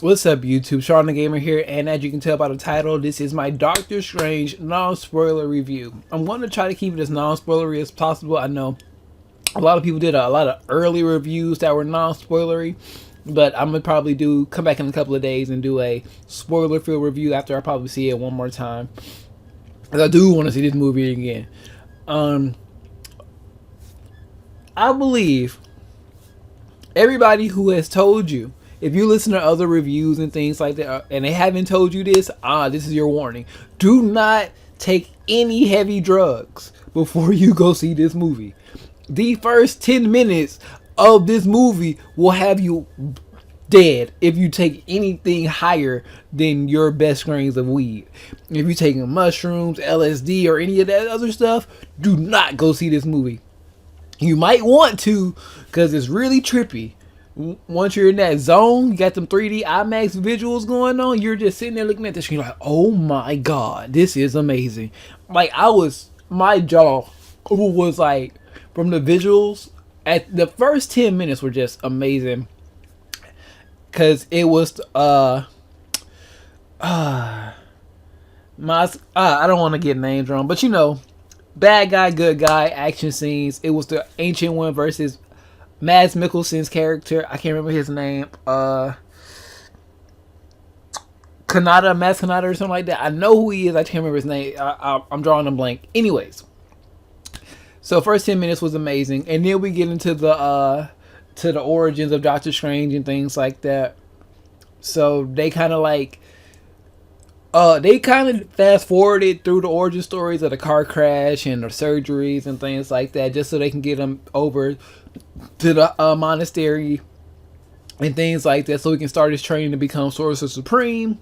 What's up, YouTube? Shawn DaGamer here, and as you can tell by the title, this is my Doctor Strange non-spoiler review. I'm going to try to keep it as non-spoilery as possible. I know a lot of people did a lot of early reviews that were non-spoilery, but I'm going to probably come back in a couple of days and do a spoiler-filled review after I probably see it one more time. Because I do want to see this movie again. I believe everybody who has told you, if you listen to other reviews and things like that, and they haven't told you this, this is your warning. Do not take any heavy drugs before you go see this movie. The first 10 minutes of this movie will have you dead if you take anything higher than your best grains of weed. If you're taking mushrooms, LSD, or any of that other stuff, do not go see this movie. You might want to, because it's really trippy. Once you're in that zone, you got them 3D IMAX visuals going on, you're just sitting there looking at the screen like, oh my god, this is amazing. Like, my jaw was like, from the visuals, at the first 10 minutes were just amazing. Cause it was, I don't want to get names wrong, but you know, bad guy, good guy, action scenes. It was the Ancient One versus Mads Mikkelsen's character. I can't remember his name. Mads Kanata or something like that. I know who he is. I can't remember his name. I'm drawing a blank. Anyways, so first 10 minutes was amazing, and then we get into the origins of Doctor Strange and things like that. So they kind of fast forwarded through the origin stories of the car crash and the surgeries and things like that, just so they can get them over to the monastery and things like that, so he can start his training to become Sorcerer Supreme.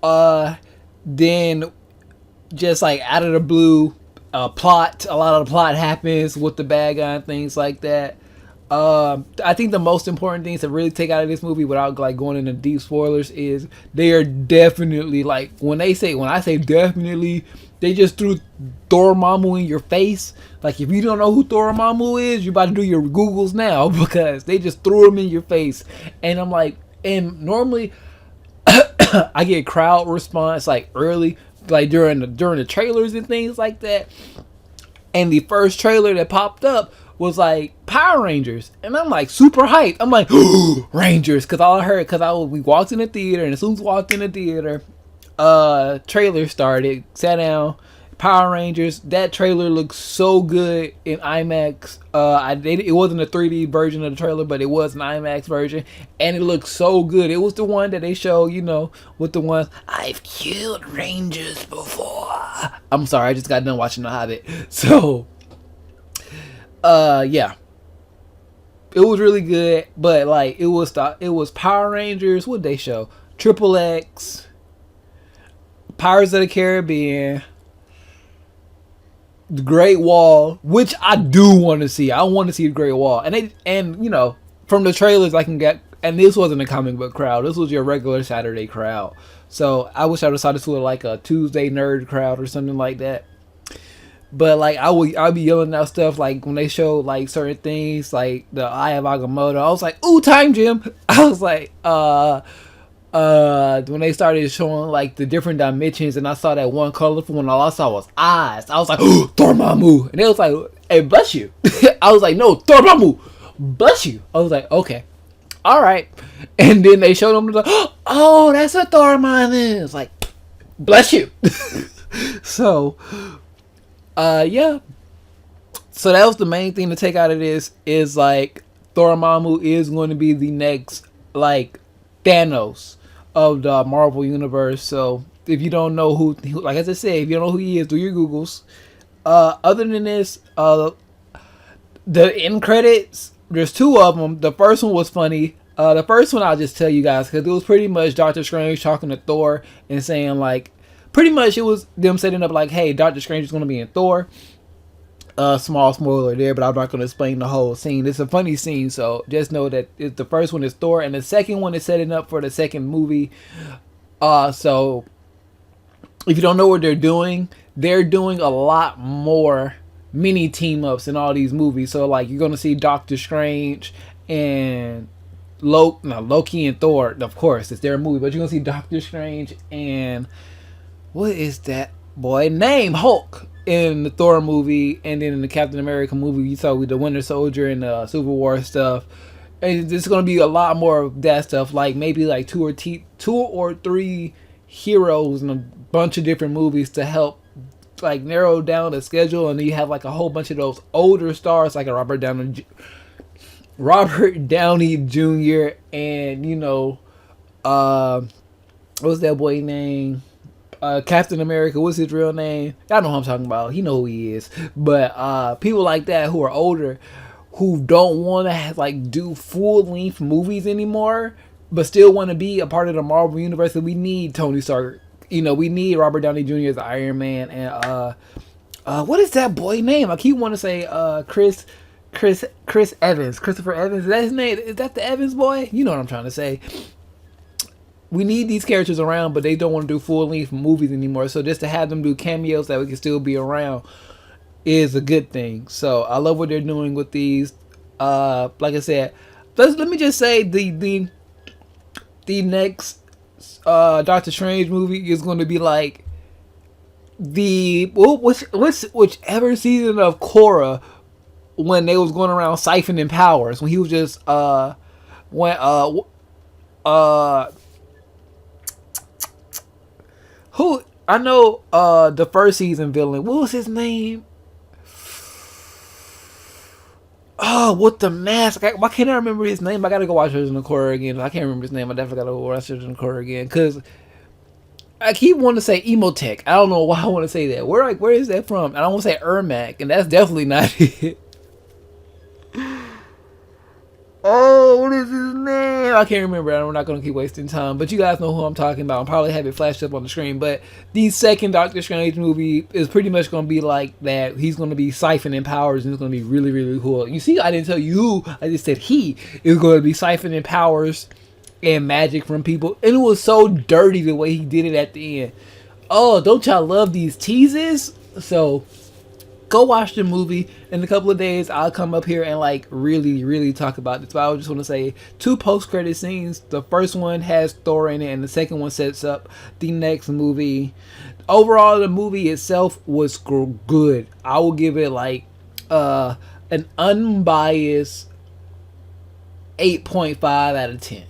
Then just like out of the blue, a lot of the plot happens with the bad guy and things like that. I think the most important things to really take out of this movie without like going into deep spoilers is they are definitely, like, when I say definitely, they just threw Dormammu in your face. Like, if you don't know who Dormammu is, you're about to do your Googles now, because they just threw him in your face. And I'm like, and normally I get crowd response like early, like during the trailers and things like that. And the first trailer that popped up was like Power Rangers, and I'm like super hyped. I'm like, Rangers, because all I heard, we walked in the theater, and as soon as we walked in the theater, trailer started, sat down, Power Rangers. That trailer looked so good in IMAX. It wasn't a 3D version of the trailer, but it was an IMAX version, and it looked so good. It was the one that they show, you know, with the ones, I've killed Rangers before. I'm sorry, I just got done watching The Hobbit. So yeah, it was really good, but like it was Power Rangers. What did they show? Triple X, Pirates of the Caribbean, the Great Wall, which I do want to see. I want to see the Great Wall, and you know, from the trailers I can get. And this wasn't a comic book crowd. This was your regular Saturday crowd. So I wish I would have saw this with like a Tuesday nerd crowd or something like that. But like I'll be yelling out stuff like when they show like certain things like the Eye of Agamotto. I was like, ooh, time Jim. I was like, when they started showing like the different dimensions, and I saw that one colorful one, all I saw was eyes. I was like, oh, Dormammu. And they was like, hey, bless you. I was like, no, Dormammu, bless you. I was like, okay, all right. And then they showed them, like, oh, that's what Dormammu is. Like, bless you. So yeah, so that was the main thing to take out of this, is like Dormammu is going to be the next like Thanos of the Marvel universe. So if you don't know who, like as I said, if you don't know who he is, do your Googles. Other than this, the end credits, there's two of them. The first one was funny. The first one I'll just tell you guys, because it was pretty much Doctor Strange talking to Thor and saying like, pretty much it was them setting up like, hey, Doctor Strange is going to be in Thor. Small spoiler there, but I'm not going to explain the whole scene. It's a funny scene, so just know that the first one is Thor, and the second one is setting up for the second movie. So if you don't know what they're doing a lot more mini team ups in all these movies. So like you're going to see Doctor Strange and Loki and Thor, of course, it's their movie, but you're gonna see Doctor Strange and what is that boy name? Hulk in the Thor movie, and then in the Captain America movie, you saw with the Winter Soldier and the Civil War stuff. And there's gonna be a lot more of that stuff, like maybe like two or three heroes in a bunch of different movies to help like narrow down the schedule, and then you have like a whole bunch of those older stars like a Robert Downey Jr. and what's that boy name? Captain America. What's his real name? Y'all know who I'm talking about. He know who he is. But people like that who are older, who don't want to like do full length movies anymore, but still want to be a part of the Marvel universe. And we need Tony Stark. We need Robert Downey Jr. as Iron Man, and what is that boy name? I keep wanting to say Chris Evans, Christopher Evans. Is that his name? Is that the Evans boy? You know what I'm trying to say. We need these characters around, but they don't want to do full length movies anymore. So just to have them do cameos that we can still be around is a good thing. So I love what they're doing with these. Like I said, let me just say the next Doctor Strange movie is going to be like whichever season of Korra, when they was going around siphoning powers, when he was just who I know the first season villain, what was his name? Oh, with the mask. Why can't I remember his name? I gotta go watch Legend of Korra again. I can't remember his name. I definitely gotta go watch Legend of Korra again, because I keep wanting to say Emotech. I don't know why I want to say that. Where is that from? I don't want to say Ermac, and that's definitely not it. Oh, what is his name? I can't remember. I'm not going to keep wasting time. But you guys know who I'm talking about. I'll probably have it flashed up on the screen. But the second Doctor Strange movie is pretty much going to be like that. He's going to be siphoning powers, and it's going to be really, really cool. You see, I didn't tell you who. I just said he is going to be siphoning powers and magic from people. And it was so dirty the way he did it at the end. Oh, don't y'all love these teases? So go watch the movie. In a couple of days, I'll come up here and like really, really talk about this. But I just want to say 2 post-credit scenes. The first one has Thor in it, and the second one sets up the next movie. Overall, the movie itself was good. I will give it like an unbiased 8.5 out of 10.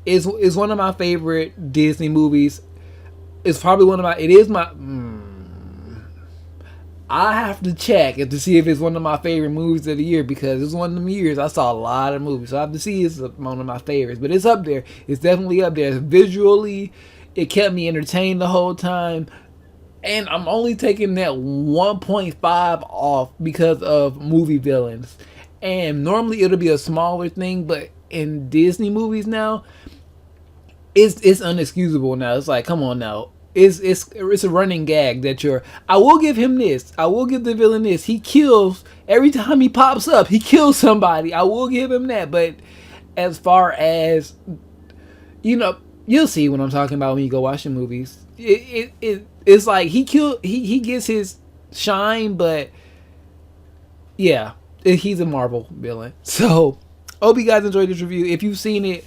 It's one of my favorite Disney movies. It's probably one of my. It is my. I have to check to see if it's one of my favorite movies of the year, because it's one of them years I saw a lot of movies. So I have to see if it's one of my favorites. But it's up there. It's definitely up there. Visually, it kept me entertained the whole time. And I'm only taking that 1.5 off because of movie villains. And normally it'll be a smaller thing, but in Disney movies now, it's unexcusable now. It's like, come on now. It's a running gag that I will give him this. I will give the villain this. He kills every time he pops up. He kills somebody. I will give him that. But as far as you'll see what I'm talking about when you go watch the movies. It's like he gets his shine, but yeah, he's a Marvel villain. So hope you guys enjoyed this review. If you've seen it,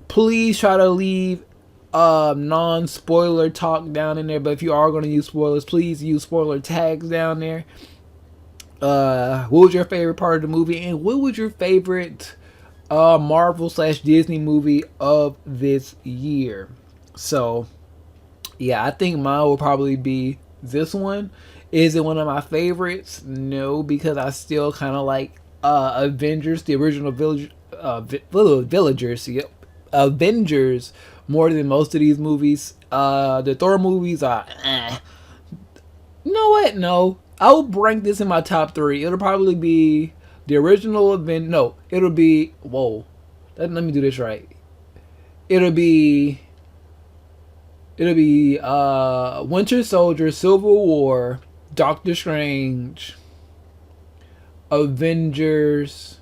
please try to leave non-spoiler talk down in there, but if you are going to use spoilers, please use spoiler tags down there. What was your favorite part of the movie, and what was your favorite Marvel / Disney movie of this year? So yeah, I think mine will probably be this one. Is it one of my favorites? No, because I still kind of like Avengers, the original Villagers. Yep, Avengers more than most of these movies. The Thor movies are You know what? No. I will rank this in my top 3. It'll probably be the original event. No, it'll be let me do this right. It'll be Winter Soldier, Civil War, Doctor Strange, Avengers,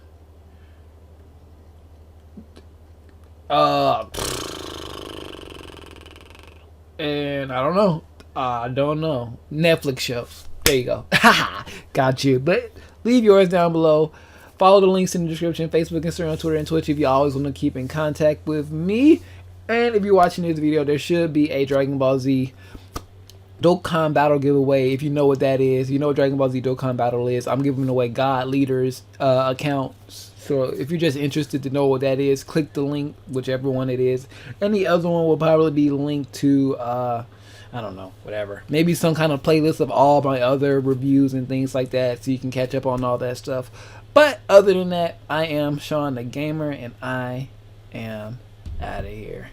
and I don't know. Netflix shows. There you go. Got you. But leave yours down below. Follow the links in the description, Facebook, Instagram, Twitter, and Twitch if you always want to keep in contact with me. And if you're watching this video, there should be a Dragon Ball Z Dokkan Battle giveaway. If you know what that is, you know what Dragon Ball Z Dokkan Battle is. I'm giving away God Leaders accounts. So if you're just interested to know what that is, click the link, whichever one it is. Any other one will probably be linked to, I don't know, whatever. Maybe some kind of playlist of all my other reviews and things like that, so you can catch up on all that stuff. But other than that, I am Shawn DaGamer, and I am out of here.